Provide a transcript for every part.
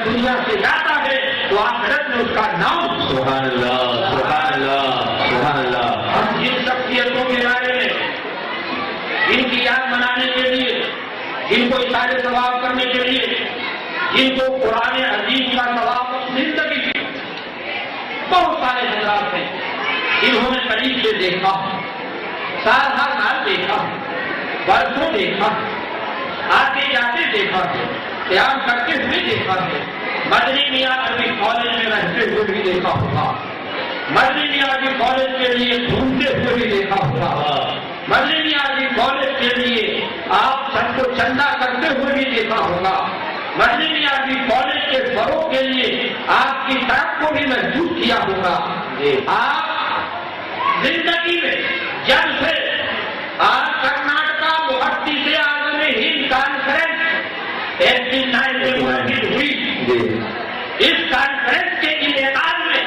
دنیا سے جاتا ہے تو آخرت میں اس کا نام سبحان اللہ سبحان اللہ سبحان اللہ. ہم جن شخصیتوں کے بارے میں جن کی یاد منانے کے لیے، جن کو اشارے ثواب کرنے کے لیے، جن کو قرآن عظیم کا ثواب زندگی کی بہت سارے حضرات ہیں جنہوں نے قریب سے دیکھا، سال ہر سال دیکھا، برسوں دیکھا، آتے جاتے دیکھا ہے، قیام کرتے ہوئے دیکھا ہے، مدنی میاں عربی کالج میں رہتے ہوئے بھی دیکھا ہوگا، مدنی میاں عربی کالج کے لیے گھومتے ہوئے بھی دیکھا ہوگا، مدنی میاں عربی کالج کے لیے آپ سب کو چندہ کرتے ہوئے بھی دیکھا ہوگا، مدنی میاں عربی کالج کے فروغ کے لیے آپ کی طرف کو بھی محسوس کیا ہوگا. آپ زندگی میں جب سے آج کرناٹکا محدث اعظم ہند کانفرنس 89 میں منعقد ہوئی، اس کانفرنس کے انعقاد میں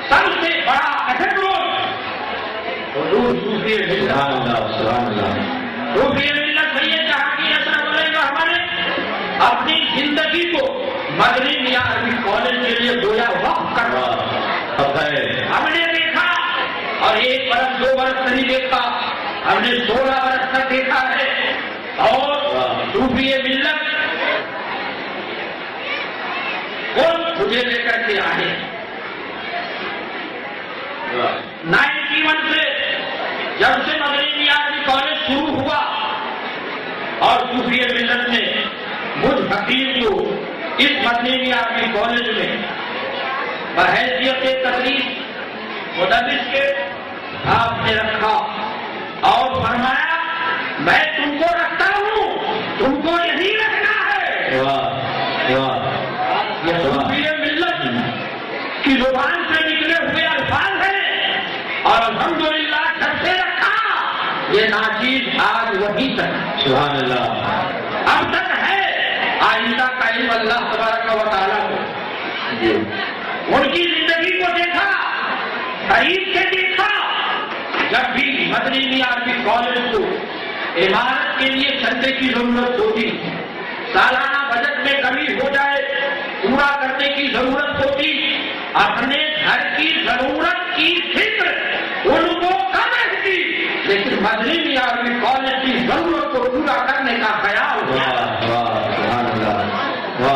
سب سے بڑا اہم رول حضور صوفی ملت سید جہانگیر اشرف علیہ الرحمہ نے اپنی زندگی کو مدنی میاں عربی کالج کے لیے گویا وقف کر ہم نے دیکھا، اور ایک برس دو برس نہیں دیکھا، ہم نے 16 برس تک دیکھا ہے. اور صوفی ملت کون مجھے لے کر کے آئے 91 سے جب سے مدنی میاں عربی کالج شروع ہوا اور صوفی ملت نے مجھ حکیم کو اس مدنی میاں عربی کالج میں بحیثیت تدریس مدرس کے آپ نے رکھا اور فرمایا میں تم کو رکھتا ہوں، تم کو یہی رکھنا ہے. یہ صوفی ملت کی زبان سے نکلے ہوئے الفاظ ہیں اور الحمدللہ جب سے رکھا یہ ناچیز آج وہی تک سبحان اللہ اب تک ہے. آئندہ کا علم اللہ تبارک و تعالیٰ کو. ان کی زندگی کو دیکھا، قریب سے دیکھا. جب بھی مدنی میاں عربی کالج کو عمارت کے لیے چندے کی ضرورت ہوتی، سالانہ بجٹ میں کمی ہو جائے، پورا کرنے کی ضرورت ہوتی، اپنے گھر کی ضرورت کی فکر ان کو کم رہتی، لیکن مدنی میاں عربی کالج کی ضرورت کو پورا کرنے کا خیال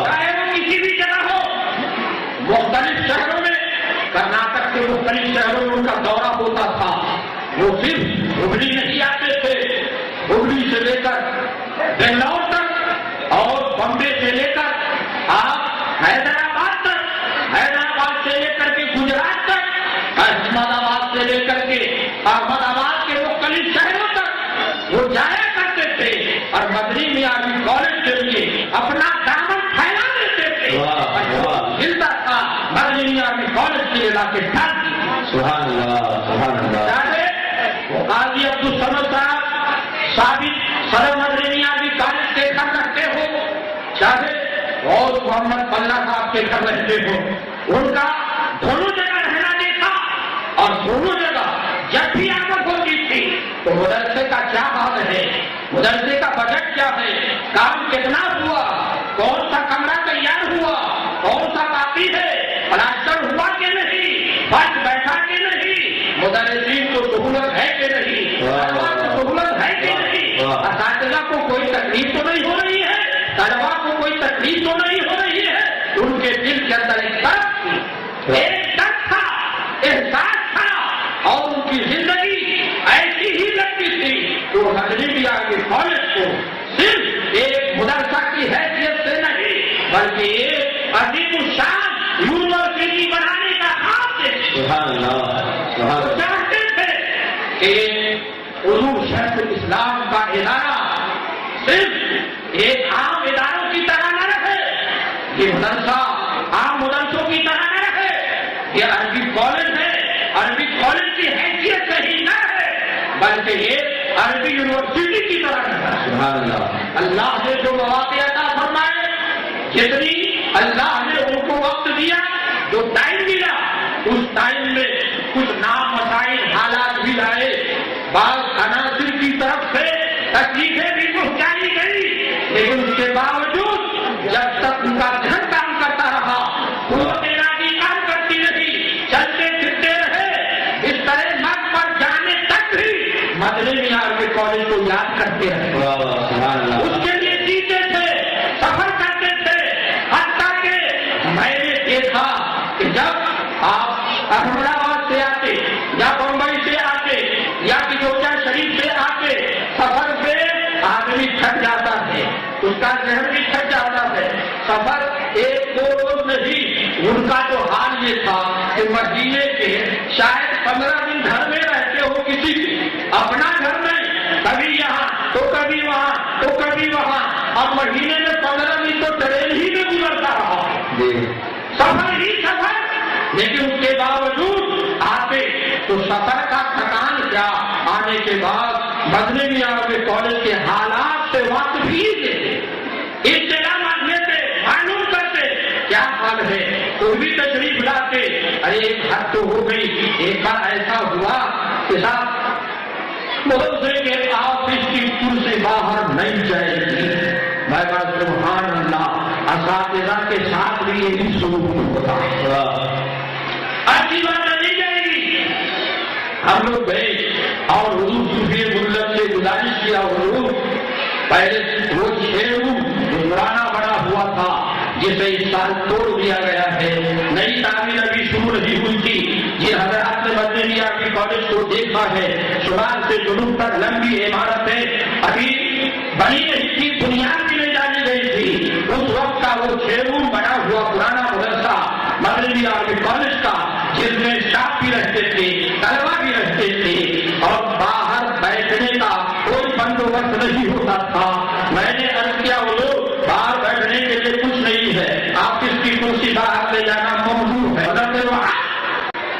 چاہے وہ کسی بھی جگہ ہو. مختلف شہروں میں، کرناٹک کے مختلف شہروں میں ان کا دورہ ہوتا تھا. وہ صرف ہبلی نہیں آتے تھے، ہبلی سے لے کر بنگلور تک اور بمبے سے لے کر آپ حیدرآباد تک، حیدرآباد سے لے کر کے گجرات تک، احمد آباد سے لے کر کے احمد آباد کے مختلف شہروں تک وہ جایا کرتے تھے اور مدنی میاں عربی کالج کے لیے اپنا دامن پھیلا دیتے تھے. ملتا تھا مدنی میاں عربی کالج کے علاقے ڈھک دی. سبحان اللہ سبحان اللہ. چاہے وہ قاضی عبدالصمد صاحب ثابت صدر مدنی میاں عربی کالج کے گھر رہتے ہو، چاہے اور محمد اللہ صاحب کے گھر رہتے ہو، ان کا دونوں جگہ رہنا دیکھا. اور دونوں جگہ جب بھی آمد ہوتی تھی تو مدرسے کا کیا حال ہے، مدرسے کا بجٹ کیا ہے، کام کتنا ہوا، کون سا کمرہ تیار ہوا، کون سا باقی ہے، پلاسٹر ہوا کہ نہیں، فرش بیٹھا کہ نہیں، مدرسین کو سہولت ہے کہ نہیں، طلبا کو سہولت ہے کہ نہیں، اساتذہ کو کوئی تکلیف تو نہیں ہو رہی ہے، طلبا کو کوئی تکلیف تو نہیں ہو رہی ہے. ان کے دل کے اندر ایک درد تھی، ایک درد تھا، احساس تھا، اور ان کی زندگی ایسی ہی لگتی تھی. وہ مدنی میاں عربی کالج کو صرف ایک مدرسہ کی حیثیت سے نہیں بلکہ ایک عظیم الشان یونیورسٹی بنانے کا خواب تھے. چاہتے تھے کہ حضور شیخ الاسلام کا ادارہ صرف ایک عام اداروں کی طرح نہ رہے، یہ مدرسہ عام مدرسوں کی طرح نہ رہے، یہ عربی کالج ہے، عربی کالج کی حیثیت سے ہی نہ ہے بلکہ یہ عربی یونیورسٹی کی طرح ہے. اللہ نے جو مواقع عطا فرمائے، جتنی اللہ نے ان کو وقت دیا، جو ٹائم ملا، اس ٹائم میں کچھ نام مسائل حالات بھی لائے، بعض عناصر کی طرف سے تکلیفیں بھی پہنچائی گئی، لیکن اس کے باوجود جب تک ان کا دھن کام کا کا ذہن بھی تھک جاتا ہے. سفر ایک دو روز نہیں، ان کا تو حال یہ تھا کہ مہینے کے شاید 15 دن گھر میں رہتے ہو کسی کے، اپنا گھر نہیں، کبھی یہاں تو کبھی وہاں تو کبھی وہاں، اور مہینے میں 15 دن تو ٹرین ہی میں گزرتا رہا. سفر ہی سفر. لیکن اس کے باوجود آتے تو سفر کا تھکان کیا، آنے کے بعد مدنی عربی کالج کے حالات سے واقف ہی دیتے، انتظامات لیتے، معلوم کرتے کیا حال ہے، تو بھی تشریف لاتے. ارے ایک حد تو ہو گئی. ایک بار ایسا ہوا کہ صاحب مدرسے کے آفس کی کرسی باہر نہیں جائے گی. میں کہا سبحان اللہ، اساتذہ کے ساتھ بھی یہی سلوک ہوتا ہے. اچھی بات نہیں جائے گی. ہم لوگ گئے اور حضور صوفی ملت سے گزارش کیا، حضور پہلے وہ 6 روم پرانا بنا ہوا تھا جسے اس سال توڑ دیا گیا ہے، نئی تعمیر ابھی شروع نہیں ہوئی تھی. جن حضرات نے مدنی عربی کالج کو دیکھا ہے، شمال سے جنوب تک لمبی عمارتیں ابھی بنی نہیں تھی، بنیاد بھی نہیں ڈالی گئی تھی. اس وقت کا وہ 6 روم بنا ہوا پرانا مدرسہ مدنی عربی کالج کا، جس میں اسٹاف بھی رہتے تھے، طلبا بھی رہتے تھے، اور باہر بیٹھنے کا کوئی بندوبست نہیں ہوتا تھا. میں نے عرض کیا وہ لوگ باہر بیٹھنے کے لیے کچھ نہیں ہے، آپ اس کی کرسی باہر لے جانا ممنوع ہے.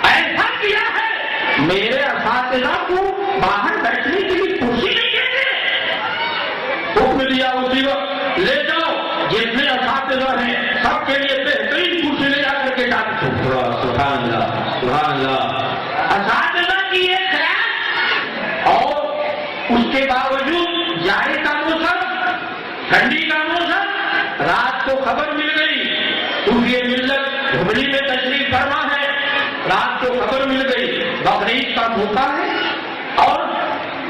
ایسا کیا ہے میرے اساتذہ کو باہر بیٹھنے کے لیے کرسی نہیں دیتے. حکم دیا اسی وقت لے جاؤ، جتنے اساتذہ ہیں سب کے لیے بہترین کرسی لے جا کر کے ڈالتے. سبحان اللہ سبحان اللہ. اساتذہ کی ایک خیال. اور اس کے باوجود جائے کا موسم، ٹھنڈی کا موسم، رات کو خبر مل گئی صوفی ملت ہبلی میں تشریف فرما ہے. رات کو خبر مل گئی بقرعید کا موقع ہے اور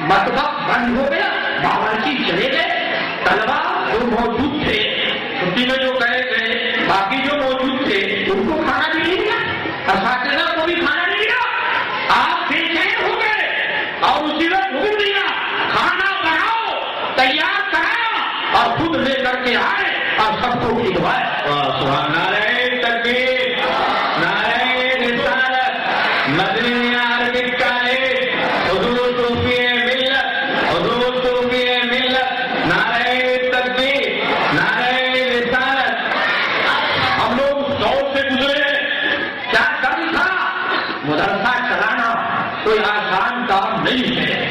مطبخ بند ہو گیا، باورچی چلے گئے. طلبا جو موجود تھے چھٹی میں جو گئے گئے، باقی جو موجود تھے ان کو کھانا بھی نہیں ملا، اساتذہ کو بھی کھانا نہیں ملا. آپ بے چین ہو گئے اور اسی وقت حکم دیا کھانا بناؤ، تیار کرایا اور خود لے کر کے آئے اور سب کو کھلوائے. نعرہ تکبیر، نعرہ رسالت، مدنی عربی کالج، حضور صوفی ملت، حضور صوفی ملت، نعرہ تکبیر، نعرہ رسالت. ہم لوگ دور سے گزرے، کیا کم تھا. مدرسہ چلانا کوئی آسان کام نہیں ہے.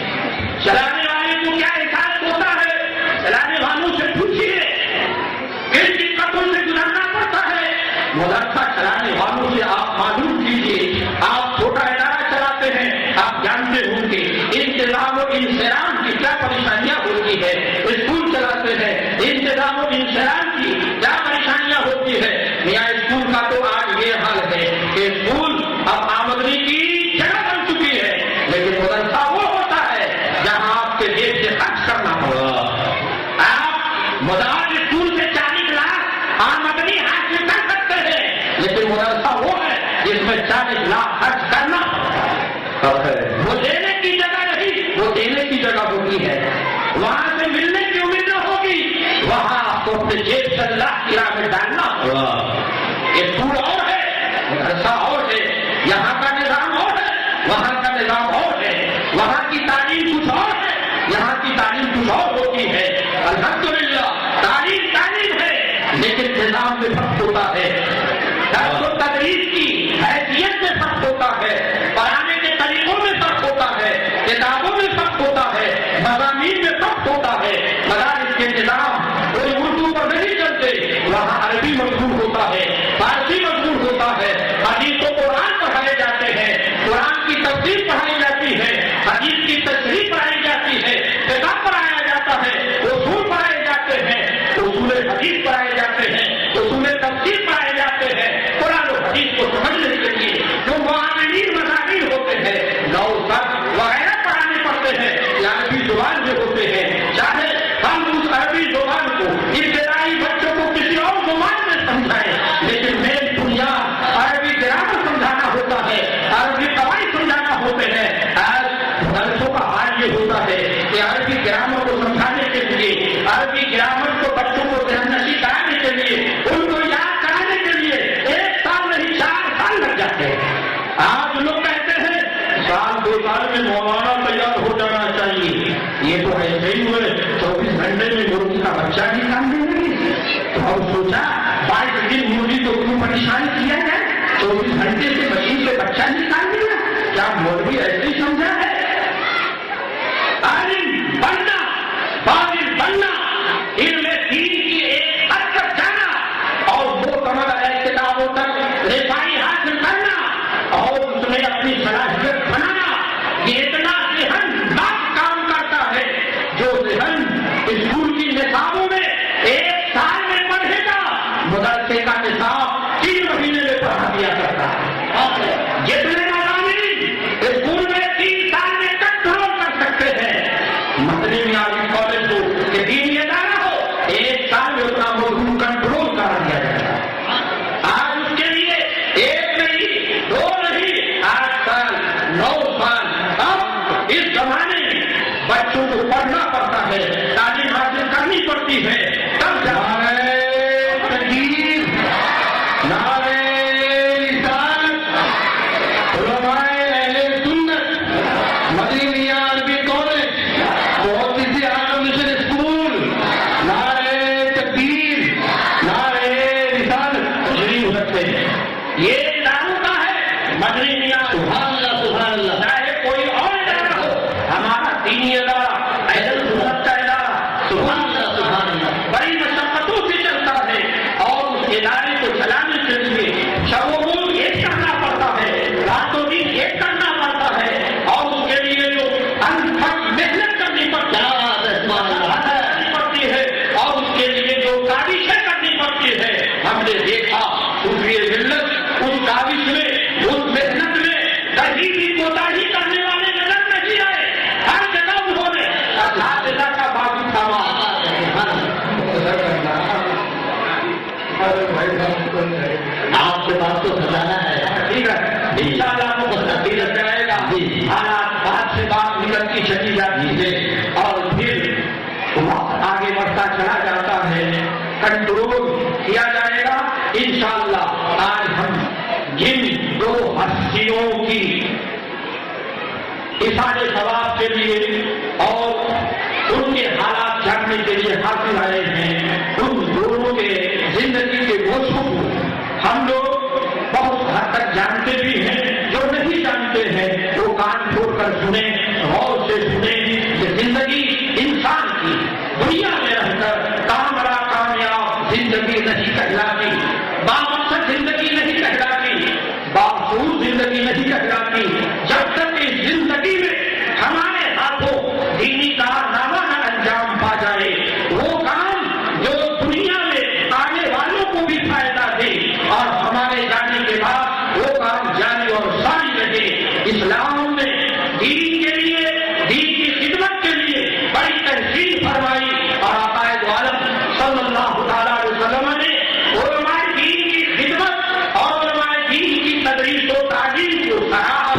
چلانے والے کو کیا احساس ہوتا ہے، چلانے والوں سے پوچھیے کن دقتوں سے گزرنا پڑتا ہے. مدرسہ چلانے والوں سے آپ معلوم کیجیے. آپ چھوٹا ادارہ چلاتے ہیں، آپ جانتے ہوں گے انتظام و انسرام کی کیا پریشانیاں ہوتی ہے. اسکول چلاتے ہیں، انتظام و انسرام کی کیا پریشانیاں ہوتی ہے. میاں اسکول کا تو آج یہ حال ہے کہ اسکول اب آمدنی کی جگہ بن چکی ہے، لیکن مدرسہ وہ ہوتا ہے جہاں آپ کے دیش سے خرچ کرنا ہوگا. آپ مدارس اسکول سے 40 لاکھ آمدنی حاصل کر سکتے ہیں، لیکن مدرسہ وہ ہے جس میں 40 لاکھ خرچ کرنا ہوگا. وہ دینے کی جگہ نہیں، وہ دینے کی جگہ ہوتی ہے. وہاں سے ملنے کی امید نہ ہوگی، وہاں آپ کو اپنے جیب سے اللہ کی راہ میں ڈالنا ہوگا. اسکول اور ہے، مدرسہ اور ہے. یہاں کا نظام اور ہے، وہاں کا نظام اور ہے. وہاں کی تعلیم کچھ اور ہے، یہاں کی تعلیم کچھ اور ہوتی ہے. الحمدللہ تعلیم ہے، لیکن نظام میں فرق ہوتا ہے. درس و تدریس کی حیثیت میں فرق ہوتا ہے، پڑھانے کے طریقوں میں فرق ہوتا ہے، کتابوں میں فرق ہوتا ہے، مضامین میں فرق ہوتا ہے. مدارس کے نظام کوئی اردو پر نہیں چلتے، وہاں عربی مضمون ہوتا ہے، فارسی مضمون ہوتا ہے. حدیث و قرآن پڑھائے جاتے ہیں، قرآن کی تفسیر پڑھائی جاتی ہے، حدیث کی تشریح پڑھائی جاتی ہے، کتاب پڑھایا جاتا ہے، اصول پڑھائے جاتے ہیں، اصول حدیث پڑھائے جاتے ہیں، اصول تفسیر پڑھائے جاتے ہیں، قرآن و اور سوچا 22 دن مولوی کو کیوں پریشان کیا جائے، 24 گھنٹے سے مشین سے بچہ نکال دیا، کیا مولوی ایسے ہی سمجھا ہے؟ عالم بننا، فاضل بننا، علم دین کی ایک حد تک جانا اور وہ کمل علیہ کتابوں تک رسائی حاصل کرنا اور اس میں اپنی صلاحیت بنانا، یہ اتنا ذہن ناک کام کرتا ہے جو ذہن اسکول کی نصابوں میں 1 سال میں پڑھے گا، مدرسے کا نصاب 3 مہینے میں پڑھا دیا کرتا ہے۔ جتنے مضامین اسکول میں 3 سال میں کنٹرول کر سکتے ہیں، مدنی معیاری کالج کو کہ دینی ادارہ ہو 1 سال میں اتنا موضوع کنٹرول کرا دیا جاتا ہے۔ آج اس کے لیے 1 نہیں 2 نہیں 8 سال 9 سال اب اس زمانے میں بچوں کو پڑھنا پڑتا ہے، تعلیم حاصل کرنی پڑتی ہے، تب نعرہ تکبیر، نعرہ رسالت، علماء اہل سنت، مدنی معیار عربی کالج، محدث اعظم مشن اسکول، نعرہ تکبیر، نعرہ رسالت تشریح ہو سکتے ہیں۔ یہ اداروں کا ہے مدنی معیار، سبحان اللہ سبحان اللہ۔ چاہے کوئی اور ادارہ ہو، ہمارا دینی ادارہ اہل سنت کا ادارہ سبحان اللہ سبحان اللہ۔ بڑی مشقتوں سے چلتا ہے اور اس ادارے کو چلانے کے لیے شب و روز ایک کرنا پڑتا ہے، رات و دن ایک کرنا پڑتا ہے اور اس کے لیے جو انتھک محنت کرنی پڑتی ہے اور اس کے لیے جو کاوشیں کرنی پڑتی ہے، ہم نے دیکھا صوفی ملت اس کاوش میں، اس محنت میں کہیں بھی کوتاہی کرنے والے نظر نہیں آئے، ہر جگہ انہوں نے اساتذہ کا بازو تھاما۔ آپ کے پاس تو خزانہ ہے، ٹھیک ہے، انشاءاللہ وہ بستی لگ جائے گا، حالات بات سے بات نکلتی چلی جاتی ہے اور پھر وقت آگے بڑھتا چلا جاتا ہے، کنٹرول کیا جائے گا انشاءاللہ۔ آج ہم جن 2 ہستیوں کی اثارے ثواب کے لیے اور ان کے حالات جاننے کے لیے حاصل آئے ہیں، ان دونوں کے زندگی کے گوشوں کو ہم لوگ بہت حد تک جانتے بھی ہیں، جو نہیں جانتے ہیں وہ کان کھول کر سنیں، غور سے سنیں کہ زندگی انسان کی دنیا میں رہ کر کامیاب زندگی نہیں کہلاتی، بامقصد زندگی نہیں کہلاتی، باخود زندگی نہیں کہلاتی، جب تک اس زندگی میں ہمارے ہاتھوں دینی کارنامہ نہ انجام پا جائے، وہ کام جو دنیا میں آنے والوں کو بھی فائدہ دے اور ہمارے جانے کے بعد وہ کام جاری اور ساری رہے۔ اسلام نے دین کے لیے، دین کی خدمت کے لیے بڑی تحسین فرمائی اور عقائد عالم صلی اللہ تعالیٰ علیہ وسلم نے علماء دین کی خدمت اور علماء دین کی تدریس و تعلیم کو سراہا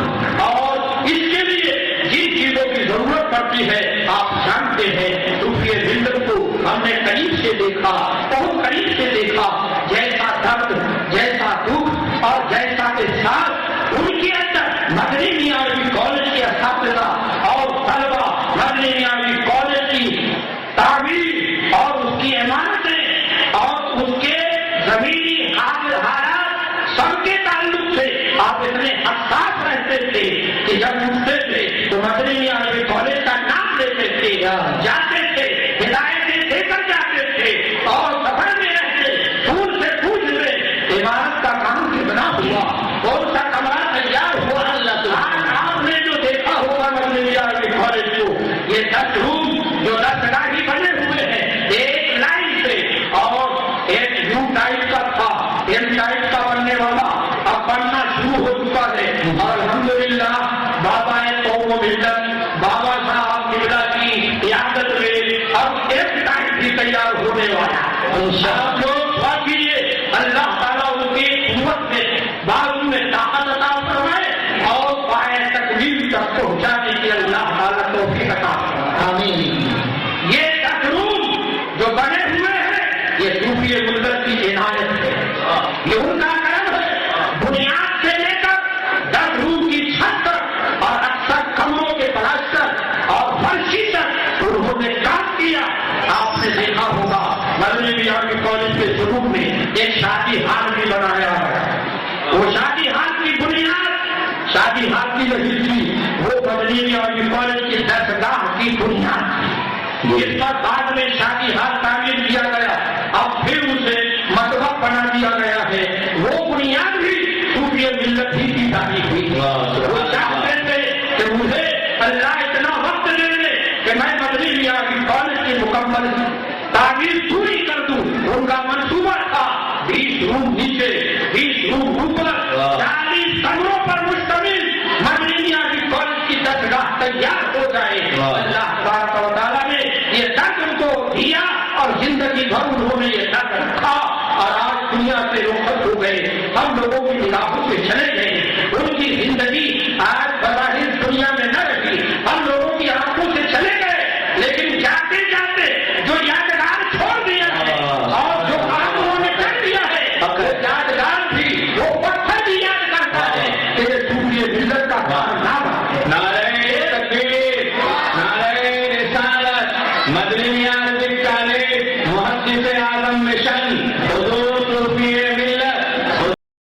اور اس کے لیے جن چیزوں کی ضرورت پڑتی ہے آپ جانتے ہیں۔ صوفی ملت کو ہم نے قریب سے دیکھا، بہت قریب سے دیکھا، جیسا درد، جیسا دکھ اور جیسا کے ساتھ ان کے اندر مدنی معیاری کالج کے اساتذہ اور طلبہ، مدنی معیاری کالج کی تعمیر اور اس کی عمارتیں اور اس کے زمینی حالات سب کے تعلق سے آپ اتنے حساس رہتے تھے کہ جب اٹھتے تھے تو مدنی معیاری کالج کا نام لیتے تھے، جاتے تھے، ہدایتیں دے کر جاتے تھے اور سفر میں رہتے پھول سے پوچھتے عمارت کا کام کتنا ہوا، کون سا کمرہ تیار ہوا۔ آپ نے جو دیکھا ہوگا مدنی معیاری کالج کو، یہ 10 روم جو 10 گاڑی بنے ہوئے ہیں ایک لائن سے، اور ایک یو ٹائپ کا تھا، ایم ٹائپ کا بننے والا اب بننا شروع ہو چکا ہے اور الحمدللہ بابا قوم و ملت بابا صاحب قبلہ کی قیادت میں اب ایک ٹائپ بھی تیار ہونے والا۔ آپ لوگ دعا کیجیے اللہ تعالیٰ ان کی قوت میں بازو میں طاقت عطا فرمائے اور پائے تکمیل تک پہنچانے کی اللہ تعالیٰ توفیق عطا فرمائے۔ آمین۔ یہ 10 روم جو بنے ہوئے ہیں یہ صوفی ملت کی عنایت ہے، یہ ان کا کرم ہے۔ بنیاد سے لے کر 10 روم کی چھت تک اور اکثر کمروں کے پلاسٹر اور فرشی تک انہوں نے کام کیا۔ آپ نے دیکھا ہوگا مدنی معیاری کالج کے اس پر بعد میں شادی ہال تعمیر کیا گیا، اب پھر اسے مذہب بنا دیا گیا ہے۔ وہ بنیاد بھی صوفی ملت ہی کی تعریف ہوئی۔ وہ چاہتے تھے کہ مجھے اللہ اتنا وقت دے دے کہ میں مدنی ریاضی کالج کی مکمل تعمیر پوری کر دوں۔ ان کا منصوبہ تھا 20 روم نیچے 20 روم اوپر 40 کمروں پر مشتمل مدنی ریاضی کالج کی درسگاہ تیار ہو جائے۔ اللہ تبارک و تعالیٰ نے یہ درد ان کو دیا اور زندگی بھر انہوں نے یہ درد رکھا اور آج دنیا سے رخصت ہو گئے، ہم لوگوں کی نگاہوں سے چلے گئے۔ ان کی زندگی آج